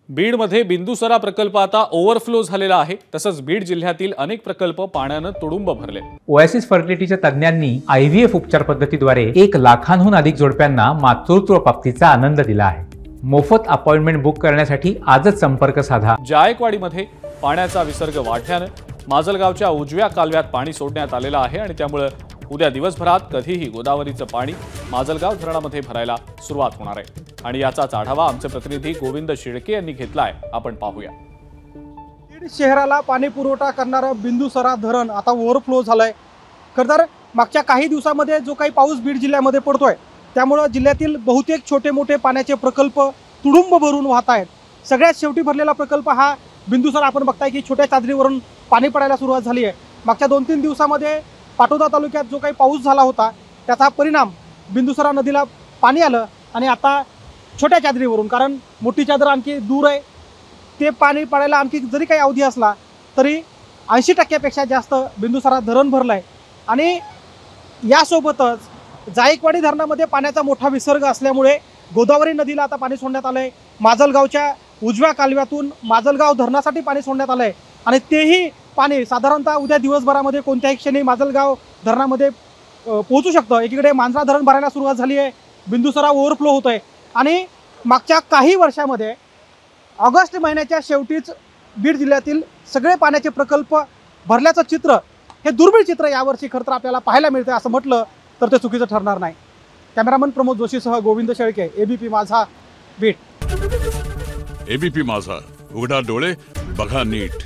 बीडमध्ये बिंदुसरा प्रकल्प आता ओव्हरफ्लो झालेला आहे। तसंच बीड जिल्ह्यातील अनेक प्रकल्प पाण्याने तुडुंब भरले। ओएसिस फर्टिलिटीच्या तज्ञांनी आयव्हीएफ उपचार पद्धतीद्वारे 1 लाखांहून अधिक जोडप्यांना मातृत्व प्राप्तीचा आनंद दिला आहे। मोफत अपॉइंटमेंट बुक करण्यासाठी आजच संपर्क साधा। जायकवाडीमध्ये पाण्याचा विसर्ग वाढल्याने माजलगावच्या उजव्या कालव्यात पाणी सोडण्यात आलेलं आहे आणि त्यामुळे उद्या दिवसभरात कधीही गोदावरीचं पाणी माजलगाव धरणामध्ये भरायला सुरुवात होणार आहे आणि याचाच आढावा आमचे प्रतिनिधी गोविंद शिळके यांनी घेतलाय। आपण पाहूया। बीड शहराला पाणी पुरवठा करणारं बिंदुसरा धरण आता ओव्हरफ्लो झालंय। खरं तर मागच्या काही दिवसांमध्ये जो काही पाऊस बीड जिल्ह्यामध्ये पडतोय त्यामुळे जिल्ह्यातील बहुतेक छोटे मोठे पाण्याचे प्रकल्प तुडुंब भरून वाहत आहेत। सगळ्यात शेवटी भरलेला प्रकल्प हा बिंदुसरा। आपण बघताय की छोट्या चादरीवरून पाणी पडायला सुरुवात झाली आहे। मागच्या 2-3 दिवसामध्ये पाटोदा तालुक्यात जो काही पाऊस झाला होता त्याचा परिणाम बिंदुसरा नदीला पाणी आलं आणि आता छोट्या चादरीवरून, कारण मोठी चादर आणखी दूर आहे, ते पाणी पडायला आणखी जरी काही अवधी असला तरी 80% जास्त बिंदुसरा धरण भरलं आहे। आणि यासोबतच जायकवाडी धरणामध्ये पाण्याचा मोठा विसर्ग असल्यामुळे गोदावरी नदीला आता पाणी सोडण्यात आलं आहे। माजलगावच्या उजव्या कालव्यातून माजलगाव धरणासाठी पाणी सोडण्यात आलं आहे आणि तेही पाणी साधारणतः उद्या दिवसभरामध्ये कोणत्याही क्षणी माजलगाव धरणामध्ये पोहोचू शकतं। एकीकडे मांजरा धरण भरायला सुरुवात झाली आहे, बिंदुसरा ओव्हरफ्लो होत आहे आणि मागच्या काही वर्षामध्ये ऑगस्ट महिन्याच्या शेवटीच बीड जिल्ह्यातील सगळे पाण्याचे प्रकल्प भरल्याचं चित्र, हे दुर्मिळ चित्र यावर्षी खरं तर आपल्याला पाहायला मिळतं असं म्हटलं तर ते चुकीचं ठरणार नाही। कॅमेरामन प्रमोद जोशीसह गोविंद शेळके, एबीपी माझा, बीड। एबीपी माझा, उघडा डोळे बघा नीट।